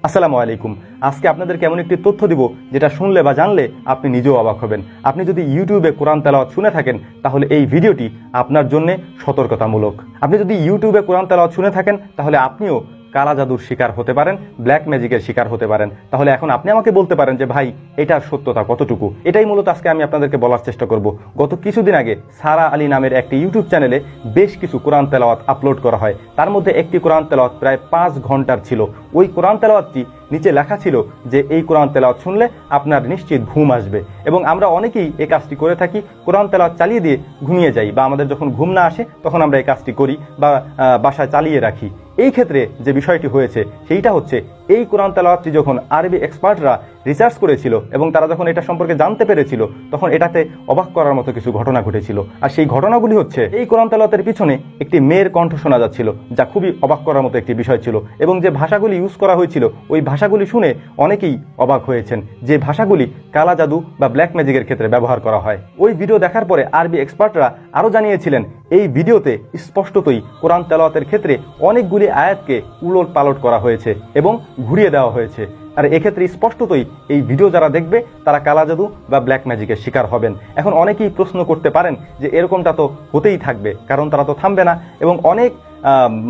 আসসালামু আলাইকুম। আজকে আপনাদের কেমন একটি তথ্য দিব যেটা শুনলে বা জানলে আপনি নিজেও অবাক হবেন। আপনি যদি ইউটিউবে কোরআন তেলাওয়াত শুনে থাকেন তাহলে এই ভিডিওটি আপনার জন্য সতর্কতামূলক। আপনি যদি ইউটিউবে কোরআন তেলাওয়াত শুনে থাকেন তাহলে আপনিও কালা জাদুর শিকার হতে পারেন, ব্ল্যাক ম্যাজিকের শিকার হতে পারেন। তাহলে এখন আপনি আমাকে বলতে পারেন যে ভাই এটার সত্যতা কতটুকু। এটাই মূলত আজকে আমি আপনাদেরকে বলার চেষ্টা করব। গত কিছুদিন আগে সারা আলী নামের একটি ইউটিউব চ্যানেলে বেশ কিছু কোরআন তেলাওয়াত আপলোড করা হয়। তার মধ্যে একটি কোরআন তেলাওয়াত প্রায় 5 ঘন্টার ছিল। ওই কোরআন তেলাওয়াতটি নিচে লেখা ছিল যে এই কোরআন তেলাওয়াত শুনলে আপনার নিশ্চিত ঘুম আসবে, এবং আমরা অনেকেই এই কাজটি করে থাকি। কোরআন তেলাওয়াত চালিয়ে দিয়ে ঘুমিয়ে যাই, বা আমাদের যখন ঘুম না আসে তখন আমরা এই কাজটি করি বা বাসায় চালিয়ে রাখি। এই ক্ষেত্রে যে বিষয়টি হয়েছে সেইটা হচ্ছে, এই কোরআন তেলাওয়াতটি যখন আরবি এক্সপার্টরা রিসার্চ করেছিল এবং তারা যখন এটা সম্পর্কে জানতে পেরেছিল তখন এটাতে অবাক করার মতো কিছু ঘটনা ঘটেছিল। আর সেই ঘটনাগুলি হচ্ছে, এই কোরআন তেলাওয়াতের পিছনে একটি মেয়ের কণ্ঠ শোনা যাচ্ছিল, যা খুবই অবাক করার মতো একটি বিষয় ছিল। এবং যে ভাষাগুলি ইউজ করা হয়েছিল ওই ভাষাগুলি শুনে অনেকেই অবাক হয়েছেন, যে ভাষাগুলি কালা জাদু বা ব্ল্যাক ম্যাজিকের ক্ষেত্রে ব্যবহার করা হয়। ওই ভিডিও দেখার পরে আরবি এক্সপার্টরা আরও জানিয়েছিলেন এই ভিডিওতে স্পষ্টতই কোরআন তেলাওয়াতের ক্ষেত্রে অনেকগুলি আয়াতকে উলট পালট করা হয়েছে এবং ঘুরিয়ে দেওয়া হয়েছে। আর এক্ষেত্রে স্পষ্টতই এই ভিডিও যারা দেখবে তারা কালা জাদু বা ব্ল্যাক ম্যাজিকের শিকার হবেন। এখন অনেকেই প্রশ্ন করতে পারেন যে এরকমটা তো হতেই থাকবে, কারণ তারা তো থামবে না, এবং অনেক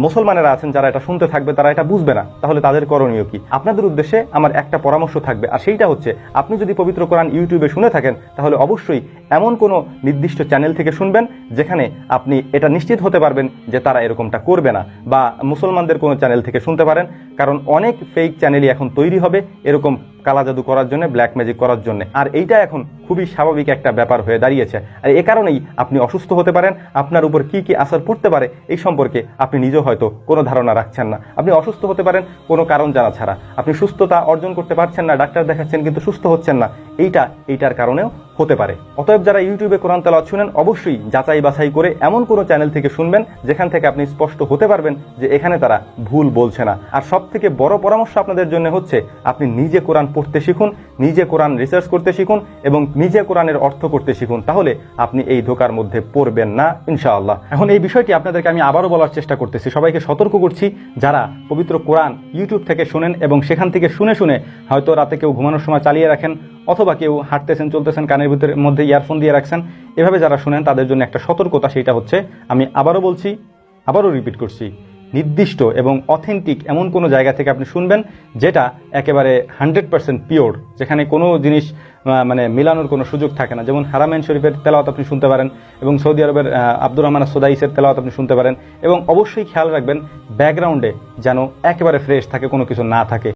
মুসলমানেরা আছেন যারা এটা শুনতে থাকবে, তারা এটা বুঝবে না। তাহলে তাদের করণীয় কি? আপনাদের উদ্দেশ্যে আমার একটা পরামর্শ থাকবে, আর সেইটা হচ্ছে, আপনি যদি পবিত্র কোরআন ইউটিউবে শুনে থাকেন তাহলে অবশ্যই এমন কোনো নির্দিষ্ট চ্যানেল থেকে শুনবেন যেখানে আপনি এটা নিশ্চিত হতে পারবেন যে তারা এরকমটা করবে না, বা মুসলমানদের কোনো চ্যানেল থেকে শুনতে পারেন, কারণ অনেক ফেক চ্যানেলই এখন তৈরি হবে এরকম কালা জাদু করার জন্য, ব্ল্যাক ম্যাজিক করার জন্য। আর এইটা এখন খুবই স্বাভাবিক একটা ব্যাপার হয়ে দাঁড়িয়েছে। আর এ কারণেই আপনি অসুস্থ হতে পারেন। আপনার উপর কি কি আসর পড়তে পারে এই সম্পর্কে আপনি নিজেও হয়তো কোনো ধারণা রাখছেন না। আপনি অসুস্থ হতে পারেন কোনো কারণ জানা ছাড়া। আপনি সুস্থতা অর্জন করতে পারছেন না, ডাক্তার দেখাচ্ছেন কিন্তু সুস্থ হচ্ছেন না, এইটার কারণেও হতে পারে। অতএব যারা ইউটিউবে কোরআন তেলাওয়াত শুনেন অবশ্যই যাচাই বাছাই করে এমন কোনো চ্যানেল থেকে শুনবেন যেখান থেকে আপনি স্পষ্ট হতে পারবেন যে এখানে তারা ভুল বলছে না। আর সব থেকে বড় পরামর্শ আপনাদের জন্য হচ্ছে, আপনি নিজে কোরআন পড়তে শিখুন, নিজে কোরআন রিসার্চ করতে শিখুন এবং নিজে কোরআনের অর্থ করতে শিখুন। তাহলে আপনি এই ধোকার মধ্যে পড়বেন না ইনশাআল্লাহ। এখন এই বিষয়টি আপনাদেরকে আমি আবারও বলার চেষ্টা করতেছি, সবাইকে সতর্ক করছি, যারা পবিত্র কোরআন ইউটিউব থেকে শুনেন এবং সেখান থেকে শুনে শুনে হয়তো রাতে কেউ ঘুমানোর সময় চালিয়ে রাখেন, অথবা কেউ হাঁটতেছেন চলতেছেন কানের ভিতরের মধ্যে ইয়ারফোন দিয়ে রাখছেন, এভাবে যারা শুনেন তাদের জন্য একটা সতর্কতা। সেইটা হচ্ছে, আমি আবারও বলছি, আবারও রিপিট করছি, নির্দিষ্ট এবং অথেন্টিক এমন কোনো জায়গা থেকে আপনি শুনবেন যেটা একেবারে 100% পিওর, যেখানে কোনো জিনিস মিলানোর কোনো সুযোগ থাকে না। যেমন হারামাইন শরীফের তেলাওয়াত আপনি শুনতে পারেন, এবং সৌদি আরবের আব্দুর রহমান সুদাইসের তেলাওয়াত আপনি শুনতে পারেন, এবং অবশ্যই খেয়াল রাখবেন ব্যাকগ্রাউন্ডে যেন একেবারে ফ্রেশ থাকে, কোনো কিছু না থাকে।